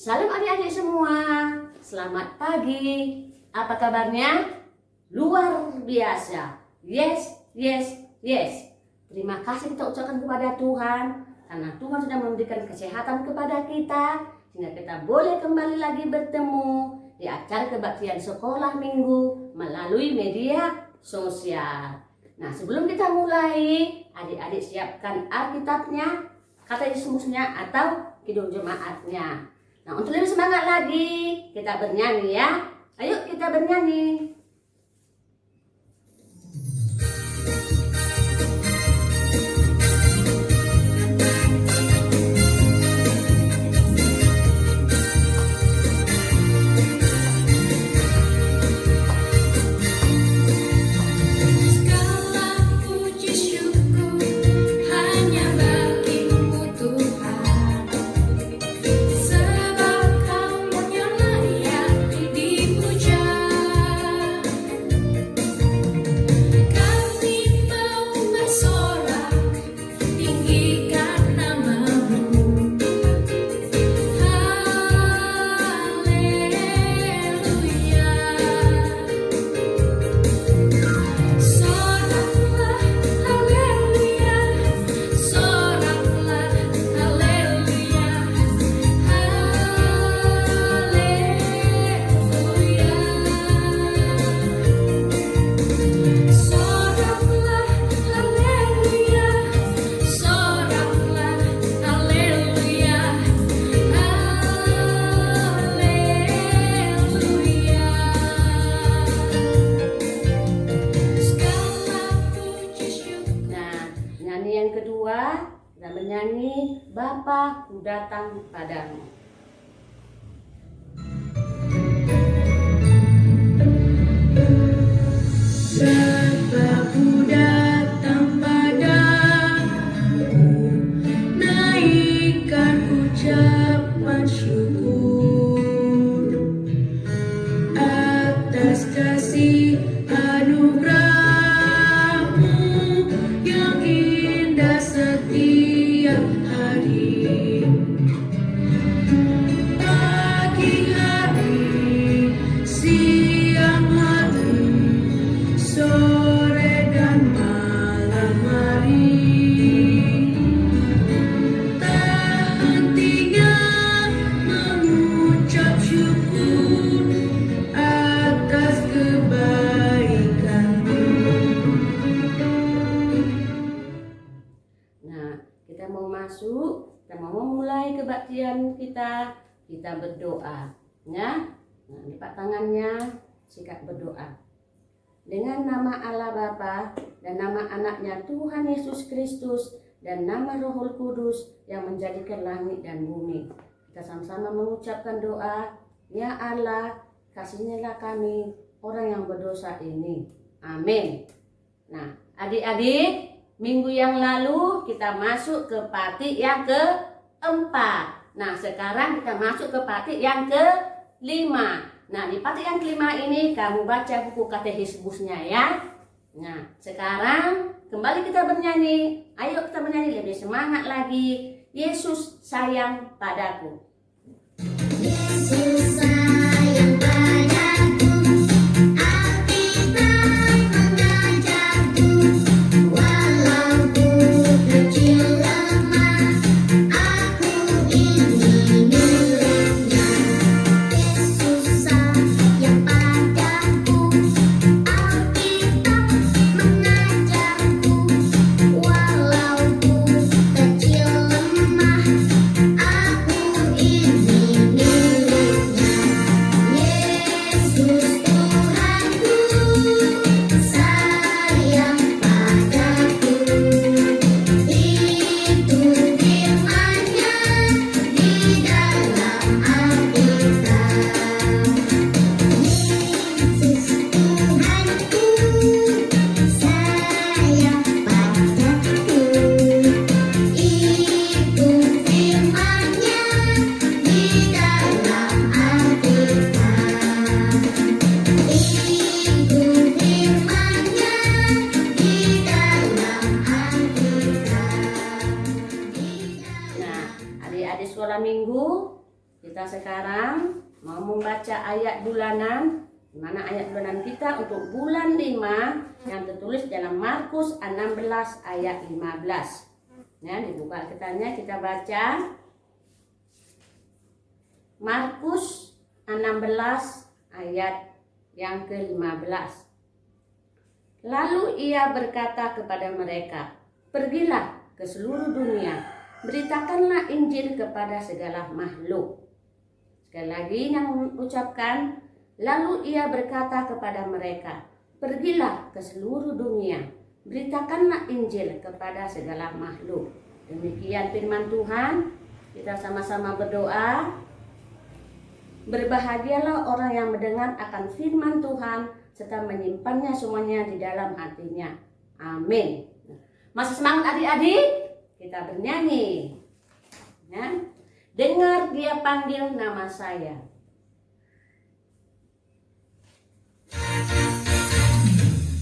Salam adik-adik semua, selamat pagi. Apa kabarnya? Luar biasa. Yes, yes, yes. Terima kasih kita ucapkan kepada Tuhan, karena Tuhan sudah memberikan kesehatan kepada kita, sehingga kita boleh kembali lagi bertemu di acara kebaktian sekolah minggu melalui media sosial. Nah, sebelum kita mulai, adik-adik siapkan Alkitabnya, kata Yesusnya atau Kidung Jemaatnya. Nah, untuk lebih semangat lagi, kita bernyanyi ya. Ayo kita bernyanyi. Dan menyanyi Bapa ku datang padamu. Bapa ku datang padamu, naikkan ucapan syukur atas kasih anugerah-Mu yang indah setiap hari. Pagi hari, siang hari, sore dan malam hari, tak hentinya mengucap syukur atas kebaikan-Mu. Nah, kita mau memulai kebaktian kita berdoa, ya. Nah, lipat tangannya, sikat berdoa. Dengan nama Allah Bapa dan nama anaknya Tuhan Yesus Kristus dan nama Roh Kudus yang menjadikan langit dan bumi, kita sama-sama mengucapkan doa. Ya Allah, kasihnilah kami orang yang berdosa ini. Amin. Nah, adik-adik, minggu yang lalu kita masuk ke parti yang keempat. Nah, sekarang kita masuk ke parti yang kelima. Nah, di parti yang kelima ini kamu baca buku katekismusnya ya. Nah, sekarang kembali kita bernyanyi. Ayo kita bernyanyi lebih semangat lagi. Yesus sayang padaku. Yesus sayang padaku, Alkitab mengajarku, walau ku kecil lemah, aku ini miliknya. Yesus sayang padaku, Alkitab mengajarku, walau ku kecil lemah, aku ini miliknya. Yesus Tuhanku sayang padaku, itu firman-Nya di dalam Alkitab. Yesus Tuhanku sayang padaku, itu firman-Nya di dalam Alkitab. Itu firman-Nya di dalam Alkitab. Nah, adik-adik sekolah minggu, Kita sekarang mau membaca ayat bulanan, di mana ayat bulanan kita untuk bulan 5 yang tertulis dalam Markus 16 ayat 15. Ya, dibuka Alkitabnya, kita baca Markus 16 ayat yang ke-15. Lalu ia berkata kepada mereka, "Pergilah ke seluruh dunia, beritakanlah Injil kepada segala makhluk." Sekali lagi yang mengucapkan, lalu ia berkata kepada mereka, "Pergilah ke seluruh dunia, beritakanlah Injil kepada segala makhluk." Demikian firman Tuhan. Kita sama-sama berdoa. Berbahagialah orang yang mendengar akan firman Tuhan serta menyimpannya semuanya di dalam hatinya. Amin. Masih semangat adik-adik? Kita bernyanyi. Ya. Dengar dia panggil nama saya.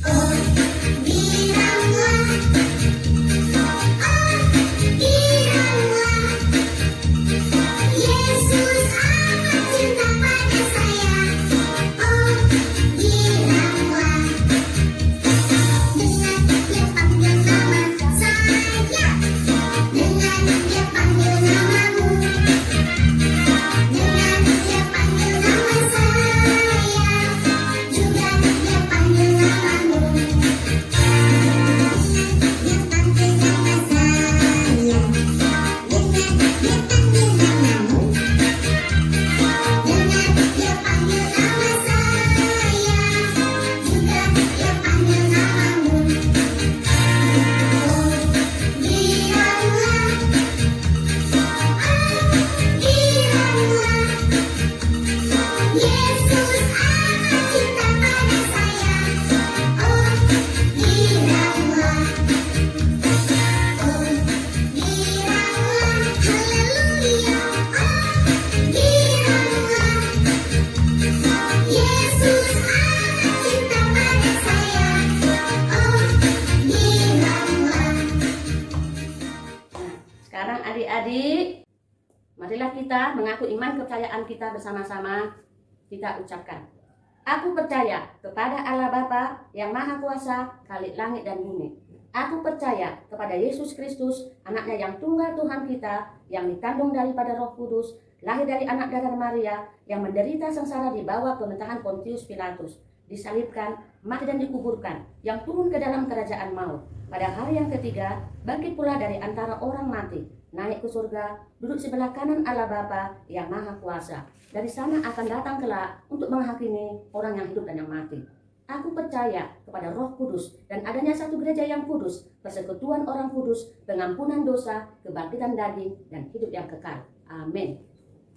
Oh, bilanglah. Oh, bilanglah. Yesus amat cinta pada saya. Oh, bilanglah. Dengar dia panggil nama saya. Dengar dia panggil namamu. Dengar dia panggil nama saya. Juga dia panggil namamu. Dia panggil nama saya. Dengar dia panggil namamu. Dengar dia panggil nama saya. Juga dia panggil namamu. Oh, bilanglah. Yesus amat cinta pada saya. Oh, bilanglah. Oh, bilanglah. Haleluya. Oh, bilanglah. Yesus amat cinta pada saya. Oh, bilanglah. Sekarang adik-adik, marilah kita mengaku iman kepercayaan kita bersama-sama. Kita ucapkan, "Aku percaya kepada Allah Bapa yang Maha Kuasa, Khalik langit dan bumi. Aku percaya kepada Yesus Kristus, anaknya yang tunggal Tuhan kita, yang dikandung daripada Roh Kudus, lahir dari anak darah Maria, yang menderita sengsara di bawah pemerintahan Pontius Pilatus, disalibkan, mati dan dikuburkan, yang turun ke dalam kerajaan maut. Pada hari yang ketiga, bangkit pula dari antara orang mati, naik ke surga, duduk sebelah kanan Allah Bapa yang Maha Kuasa. Dari sana akan datang kelak untuk menghakimi orang yang hidup dan yang mati. Aku percaya kepada Roh Kudus dan adanya satu gereja yang kudus, persekutuan orang kudus, pengampunan dosa, kebangkitan daging, dan hidup yang kekal. Amin."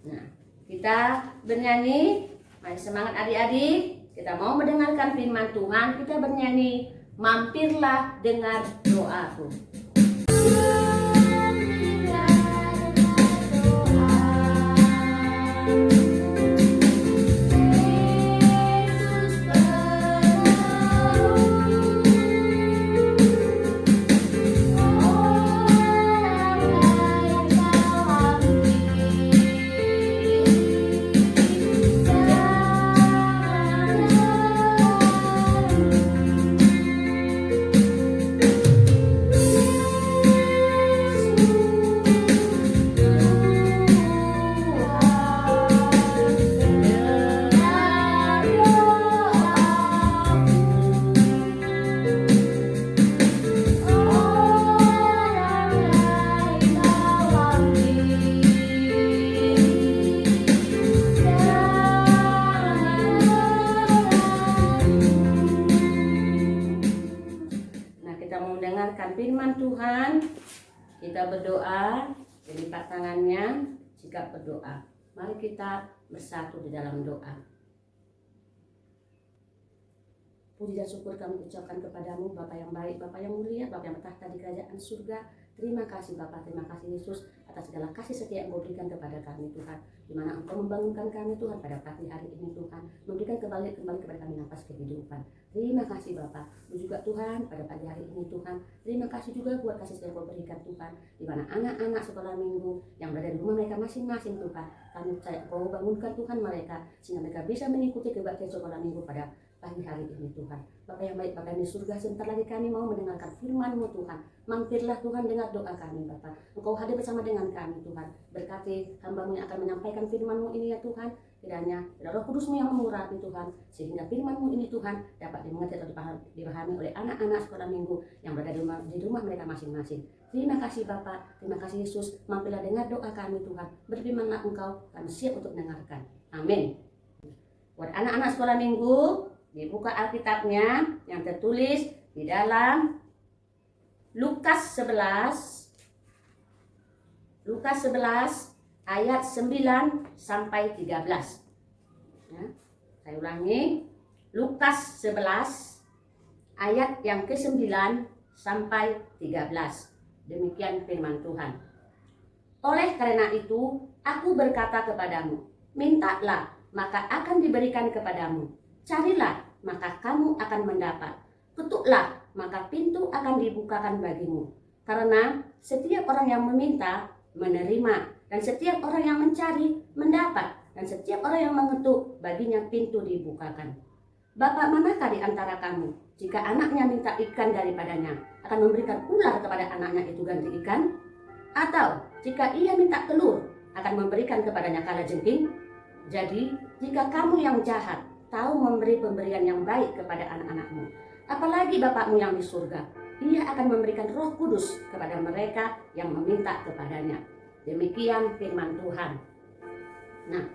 Nah, kita bernyanyi. Mari semangat adik-adik. Kita mau mendengarkan firman Tuhan. Kita bernyanyi, "Mampirlah dengar doaku." Firman Tuhan, kita berdoa, lipat tangannya, sikap berdoa. Mari kita bersatu di dalam doa. Puji dan syukur kami ucapkan kepadamu, Bapa yang baik, Bapa yang mulia, Bapa yang bertahta di kerajaan surga. Terima kasih Bapa, terima kasih Yesus atas segala kasih setia yang Engkau berikan kepada kami Tuhan, di mana Engkau membangunkan kami Tuhan pada pagi hari ini Tuhan, memberikan kembali kepada kami nafas kehidupan. Terima kasih Bapa, juga Tuhan pada pagi hari ini Tuhan, terima kasih juga buat kasih setia yang Engkau berikan Tuhan, di mana anak-anak sekolah minggu yang berada di rumah mereka masing-masing Tuhan, kami percaya Engkau bangunkan Tuhan mereka, sehingga mereka bisa mengikuti kebaktian sekolah minggu pada pagi hari ini Tuhan. Bapa yang baik, Bapa yang di surga, sebentar lagi kami mau mendengarkan firman-Mu Tuhan. Mampirlah Tuhan dengar doa kami Bapa. Engkau hadir bersama dengan kami Tuhan. Berkati hamba-Mu yang akan menyampaikan firman-Mu ini ya Tuhan. Kiranya Roh Kudus-Mu yang mengurapi Tuhan, sehingga firman-Mu ini Tuhan dapat dimengerti atau dipahami oleh anak-anak sekolah minggu yang berada di rumah mereka masing-masing. Terima kasih Bapa, terima kasih Yesus. Mampirlah dengar doa kami Tuhan. Berfirmanlah Engkau, kami siap untuk mendengarkan. Amin. Buat anak-anak sekolah minggu, dibuka Alkitabnya yang tertulis di dalam Lukas 11 ayat 9 sampai 13. Ya, saya ulangi, Lukas 11 ayat yang ke-9 sampai 13. Demikian firman Tuhan. Oleh karena itu, aku berkata kepadamu, mintalah, maka akan diberikan kepadamu. Carilah, maka kamu akan mendapat. Ketuklah, maka pintu akan dibukakan bagimu. Karena setiap orang yang meminta, menerima. Dan setiap orang yang mencari, mendapat. Dan setiap orang yang mengetuk, baginya pintu dibukakan. Bapak manakah di antara kamu, jika anaknya minta ikan daripadanya, akan memberikan ular kepada anaknya itu ganti ikan? Atau jika ia minta telur, akan memberikan kepadanya kalajengking? Jadi, jika kamu yang jahat, tahu memberi pemberian yang baik kepada anak-anakmu, apalagi Bapakmu yang di surga, Ia akan memberikan Roh Kudus kepada mereka yang meminta kepadanya. Demikian firman Tuhan. Nah,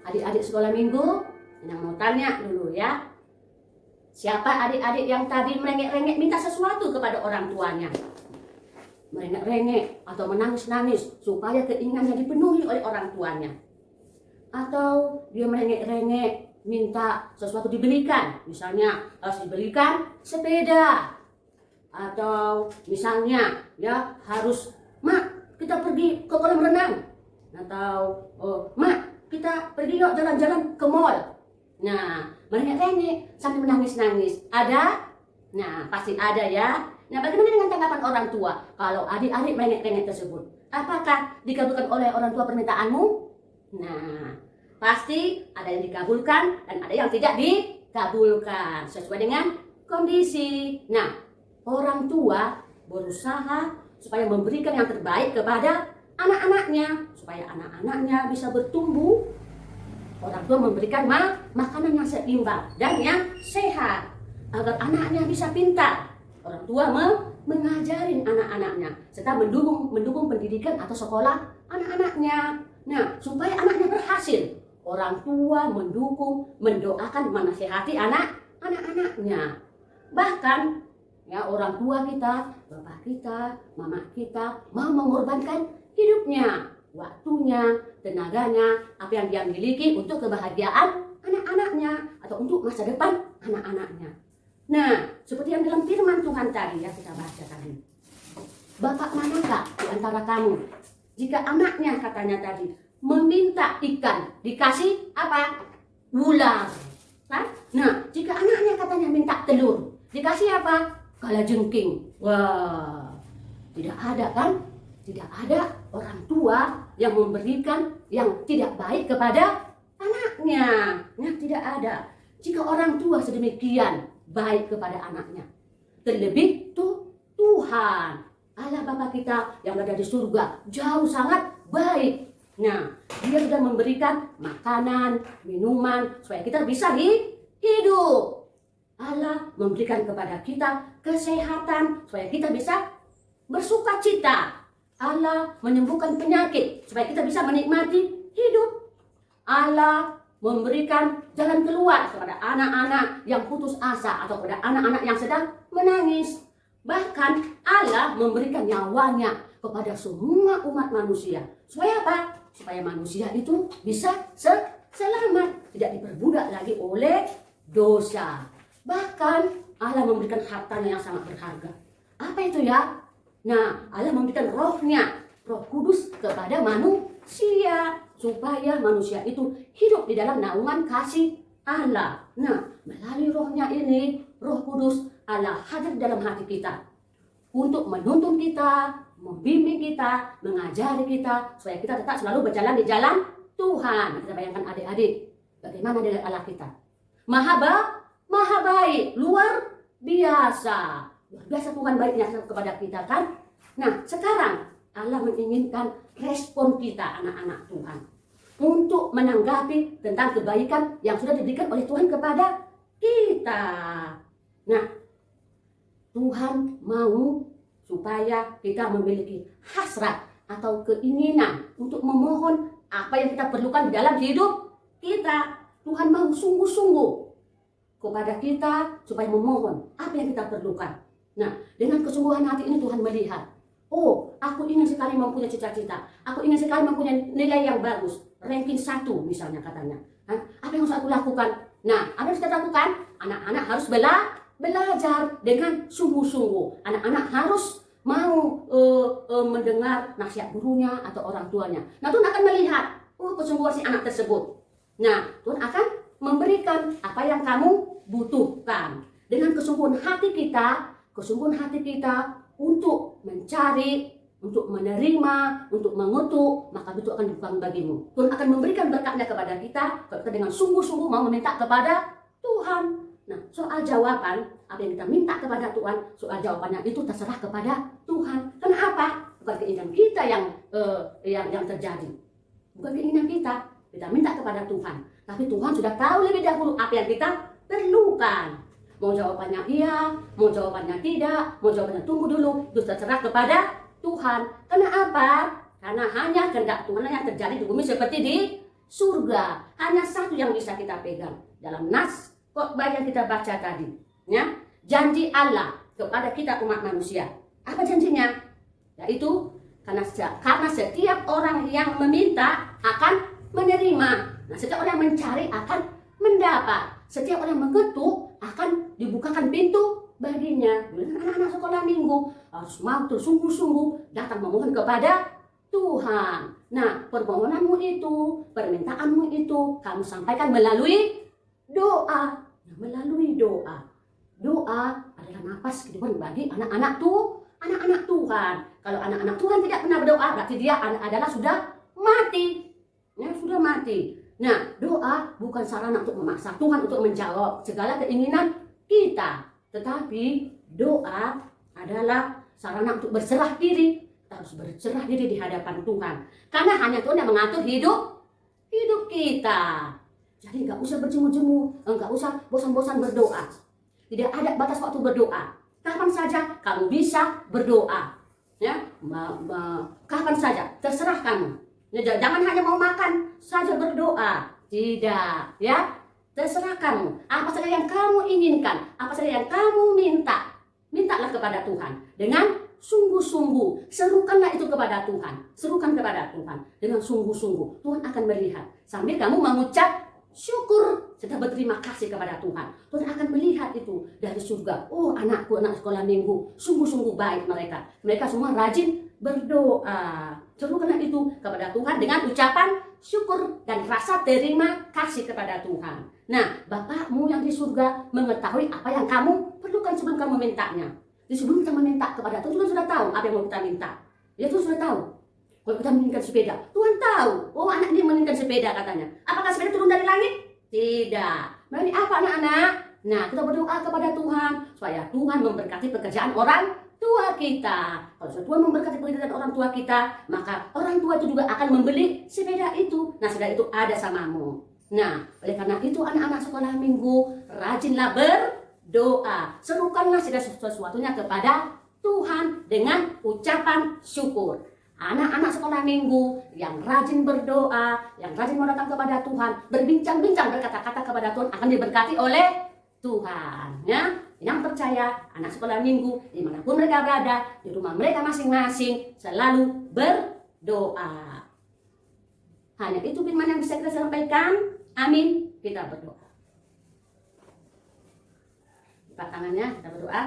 adik-adik sekolah minggu, yang mau tanya dulu ya, siapa adik-adik yang tadi merengek-rengek minta sesuatu kepada orang tuanya? Merengek-rengek atau menangis-nangis supaya keinginannya dipenuhi oleh orang tuanya. Atau dia merengek-rengek minta sesuatu dibelikan, misalnya harus dibelikan sepeda, atau misalnya ya harus, mak kita pergi ke kolam renang, atau mak kita pergi yuk jalan-jalan ke mall. Nah, merengek-rengek sampai menangis-nangis, ada? Nah, pasti ada ya. Nah, bagaimana dengan tanggapan orang tua kalau adik-adik merengek-rengek tersebut? Apakah dikabulkan oleh orang tua permintaanmu? Nah, pasti ada yang dikabulkan dan ada yang tidak dikabulkan sesuai dengan kondisi. Nah, orang tua berusaha supaya memberikan yang terbaik kepada anak-anaknya, supaya anak-anaknya bisa bertumbuh. Orang tua memberikan makanan yang seimbang dan yang sehat agar anaknya bisa pintar. Orang tua mengajarin anak-anaknya serta mendukung pendidikan atau sekolah anak-anaknya. Nah, supaya anaknya berhasil, orang tua mendukung, mendoakan, menasihati anak-anaknya. Bahkan ya orang tua kita, bapak kita, mama kita mau mengorbankan hidupnya, waktunya, tenaganya, apa yang dia miliki untuk kebahagiaan anak-anaknya atau untuk masa depan anak-anaknya. Nah, seperti yang dalam firman Tuhan tadi ya kita baca tadi. Bapak manakah di antara kamu, jika anaknya katanya tadi meminta ikan, dikasih apa? Ular. Kan? Nah, jika anaknya katanya minta telur, dikasih apa? Kalajengking. Wah, tidak ada kan? Tidak ada orang tua yang memberikan yang tidak baik kepada anaknya. Nah, tidak ada. Jika orang tua sedemikian baik kepada anaknya, terlebih Tuhan Allah Bapa kita yang ada di surga jauh sangat baik. Nah, dia sudah memberikan makanan, minuman supaya kita bisa hidup. Allah memberikan kepada kita kesehatan supaya kita bisa bersuka cita. Allah menyembuhkan penyakit supaya kita bisa menikmati hidup. Allah memberikan jalan keluar kepada anak-anak yang putus asa atau kepada anak-anak yang sedang menangis. Bahkan Allah memberikan nyawanya kepada semua umat manusia. Supaya apa? Supaya manusia itu bisa selamat, tidak diperbudak lagi oleh dosa. Bahkan Allah memberikan hartanya yang sangat berharga. Apa itu ya? Nah, Allah memberikan rohnya, Roh Kudus kepada manusia, supaya manusia itu hidup di dalam naungan kasih Allah. Nah, melalui rohnya ini, Roh Kudus, Allah hadir dalam hati kita untuk menuntun kita, membimbing kita, mengajari kita, supaya kita tetap selalu berjalan di jalan Tuhan. Kita bayangkan adik-adik, bagaimana dengan Allah kita. Maha baik, luar biasa. Luar biasa Tuhan baiknya kepada kita kan. Nah, sekarang Allah menginginkan respon kita anak-anak Tuhan untuk menanggapi tentang kebaikan yang sudah diberikan oleh Tuhan kepada kita. Nah, Tuhan mau supaya kita memiliki hasrat atau keinginan untuk memohon apa yang kita perlukan di dalam hidup kita. Tuhan mau sungguh-sungguh kepada kita supaya memohon apa yang kita perlukan. Nah, dengan kesungguhan hati ini Tuhan melihat, oh, aku ingin sekali mempunyai cita-cita, aku ingin sekali mempunyai nilai yang bagus, ranking 1 misalnya katanya. Apa yang harus aku lakukan? Nah, apa yang harus kita lakukan? Anak-anak harus belajar dengan sungguh-sungguh. Anak-anak harus mau mendengar nasihat gurunya atau orang tuanya. Nah, Tuhan akan melihat, oh, kesungguhan si anak tersebut. Nah, Tuhan akan memberikan apa yang kamu butuhkan. Dengan kesungguhan hati kita untuk mencari, untuk menerima, untuk mengutuk, maka itu akan dibukakan bagimu. Tuhan akan memberikan berkatnya kepada kita kalau kita dengan sungguh-sungguh mau meminta kepada Tuhan. Nah, soal jawaban, apa yang kita minta kepada Tuhan, soal jawabannya itu terserah kepada Tuhan. Kenapa? Bukan keinginan kita yang terjadi. Bukan keinginan kita minta kepada Tuhan. Tapi Tuhan sudah tahu lebih dahulu apa yang kita perlukan. Mau jawabannya iya, mau jawabannya tidak, mau jawabannya tunggu dulu, itu terserah kepada Tuhan. Karena apa? Karena hanya kehendak Tuhan yang terjadi di bumi seperti di surga. Hanya satu yang bisa kita pegang dalam nas khotbah yang kita baca tadi, ya. Janji Allah kepada kita umat manusia. Apa janjinya? Yaitu karena setiap orang yang meminta akan menerima. Nah, setiap orang yang mencari akan mendapat. Setiap orang yang mengetuk akan dibukakan pintu baginya. Anak-anak sekolah minggu harus mau bersungguh-sungguh datang memohon kepada Tuhan. Nah, permohonanmu itu, permintaanmu itu kamu sampaikan melalui doa. Nah, melalui doa. Doa adalah nafas kehidupan bagi anak-anak Tuhan. Kalau anak-anak Tuhan tidak pernah berdoa, berarti dia adalah sudah mati. Ya, sudah mati. Nah, doa bukan sarana untuk memaksa Tuhan untuk menjawab segala keinginan kita. Tetapi doa adalah sarana untuk berserah diri. Kita harus berserah diri di hadapan Tuhan. Karena hanya Tuhan yang mengatur hidup kita. Jadi nggak usah berjemu-jemu, nggak usah bosan-bosan berdoa. Tidak ada batas waktu berdoa. Kapan saja kamu bisa berdoa. Ya, kapan saja, terserah kamu. Ya, jangan hanya mau makan saja berdoa. Tidak, ya. Terserah kamu. Apa saja yang kamu inginkan, apa saja yang kamu minta, mintalah kepada Tuhan dengan sungguh-sungguh. Serukanlah itu kepada Tuhan. Serukan kepada Tuhan dengan sungguh-sungguh. Tuhan akan melihat sambil kamu mengucap syukur serta berterima kasih kepada Tuhan. Tuhan akan melihat itu dari surga. Oh, anakku, anak sekolah minggu, sungguh-sungguh baik mereka. Mereka semua rajin berdoa. Serukanlah itu kepada Tuhan dengan ucapan syukur dan rasa terima kasih kepada Tuhan. Nah, Bapakmu yang di surga mengetahui apa yang kamu perlukan sebelum kamu mintanya. Jadi sebelum kita meminta kepada Tuhan, Tuhan sudah tahu apa yang mau kita minta. Ya, Tuhan sudah tahu. Kalau kita menginginkan sepeda, Tuhan tahu. Oh, anak ini menginginkan sepeda katanya. Apakah sepeda turun dari langit? Tidak. Melalui apa anak-anak? Nah, kita berdoa kepada Tuhan supaya Tuhan memberkati pekerjaan orang tua kita. Kalau Tuhan memberkati pekerjaan orang tua kita, maka orang tua itu juga akan membeli sepeda itu. Nah, sepeda itu ada samamu. Nah, oleh karena itu anak-anak sekolah minggu, rajinlah berdoa. Serukanlah segala sesuatunya kepada Tuhan dengan ucapan syukur. Anak-anak sekolah minggu yang rajin berdoa, yang rajin datang kepada Tuhan, berbincang-bincang berkata-kata kepada Tuhan akan diberkati oleh Tuhan. Ya, yang percaya anak sekolah minggu dimanapun mereka berada, di rumah mereka masing-masing selalu berdoa. Hanya itu firman yang bisa kita sampaikan. Amin. Kita berdoa. Lipat tangannya, kita berdoa.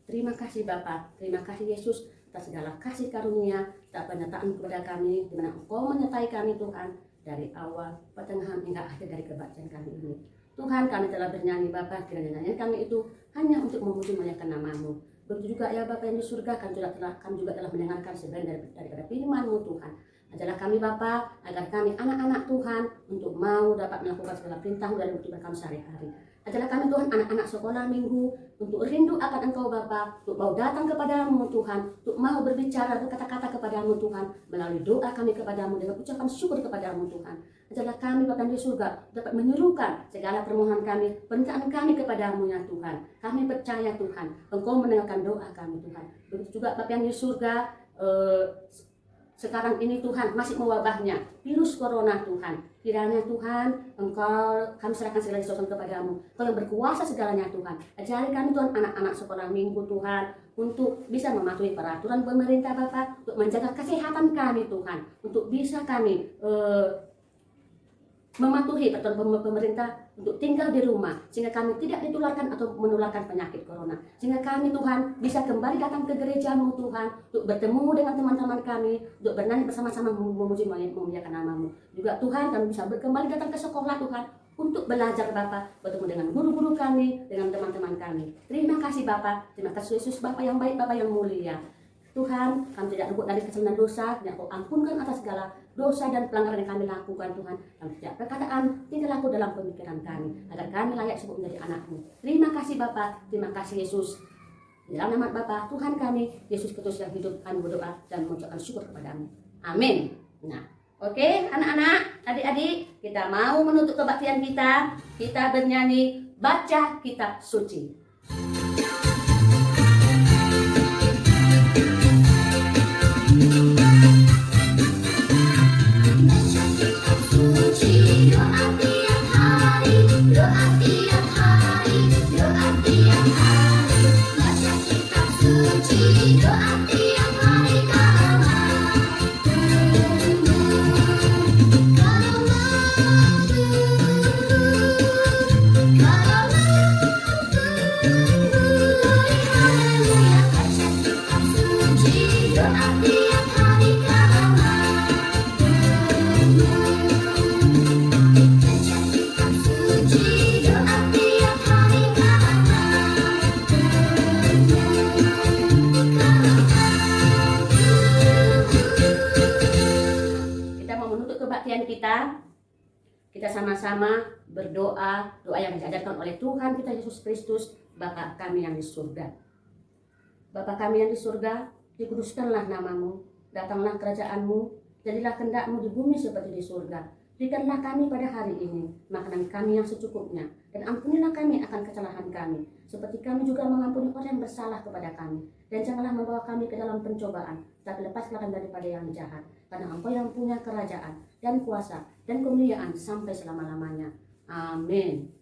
Terima kasih Bapa, terima kasih Yesus atas segala kasih karunia, tak penyertaan kepada kami, di mana Engkau menyertai kami Tuhan, dari awal, pertengahan, hingga akhir dari kebaktian kami ini. Tuhan, kami telah bernyanyi Bapa, kiranya nyanyian kami itu hanya untuk memuji muliakan nama-Mu. Begitu juga ya Bapa yang di surga, kami juga telah mendengarkan sebagian daripada firman-Mu Tuhan. Ajarlah kami Bapa, agar kami anak-anak Tuhan untuk mau dapat melakukan segala perintah dari kehidupan kami sehari-hari. Ajarlah kami Tuhan, anak-anak sekolah minggu, untuk rindu akan Engkau Bapa, untuk mau datang kepadamu Tuhan, untuk mau berbicara, berkata-kata kepadamu Tuhan, melalui doa kami kepadamu, dengan ucapan syukur kepadamu Tuhan. Ajarlah kami Bapa di surga, dapat menyerukan segala permohonan kami, permintaan kami kepadamu ya Tuhan. Kami percaya Tuhan, Engkau mendengarkan doa kami Tuhan. Begitu juga Bapa yang di surga, sekarang ini Tuhan masih mewabahnya virus corona Tuhan. Kiranya Tuhan kami serahkan segala sesuatu kepadamu. Kau yang berkuasa segalanya Tuhan. Ajari kami Tuhan anak-anak sekolah minggu Tuhan untuk bisa mematuhi peraturan pemerintah Bapa, untuk menjaga kesehatan kami Tuhan, untuk bisa kami mematuhi peraturan pemerintah untuk tinggal di rumah, sehingga kami tidak ditularkan atau menularkan penyakit corona, sehingga kami Tuhan bisa kembali datang ke gereja-Mu Tuhan, untuk bertemu dengan teman-teman kami, untuk bernyanyi bersama-sama memuji memuliakan nama-Mu. Juga Tuhan kami bisa kembali datang ke sekolah Tuhan, untuk belajar Bapa, bertemu dengan guru-guru kami, dengan teman-teman kami. Terima kasih Bapa, terima kasih Yesus Bapa yang baik, Bapa yang mulia. Tuhan, kami tidak luput dari kesalahan dosa, yang Kau ampunkan atas segala dosa dan pelanggaran yang kami lakukan Tuhan. Kami tidak perkataan, tinggal laku dalam pemikiran kami, agar kami layak disebut menjadi anak-Mu. Terima kasih Bapa, terima kasih Yesus. Di dalam nama Bapa, Tuhan kami, Yesus Kristus yang hidup, kami berdoa dan mengucapkan syukur kepadamu. Amin. Nah, oke anak-anak, adik-adik, kita mau menutup kebaktian kita bernyanyi, baca kitab suci. Kita sama-sama berdoa, doa yang diajarkan oleh Tuhan kita Yesus Kristus, Bapa kami yang di surga. Bapa kami yang di surga, dikuduskanlah nama-Mu, datanglah kerajaan-Mu, jadilah kehendak-Mu di bumi seperti di surga. Berikanlah kami pada hari ini makanan kami yang secukupnya, dan ampunilah kami akan kesalahan kami, seperti kami juga mengampuni orang yang bersalah kepada kami. Dan janganlah membawa kami ke dalam pencobaan, tapi lepaslah kami daripada yang jahat. Karena Engkau yang punya kerajaan dan kuasa dan kemuliaan sampai selama-lamanya. Amin.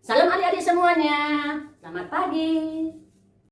Salam adik-adik semuanya. Selamat pagi.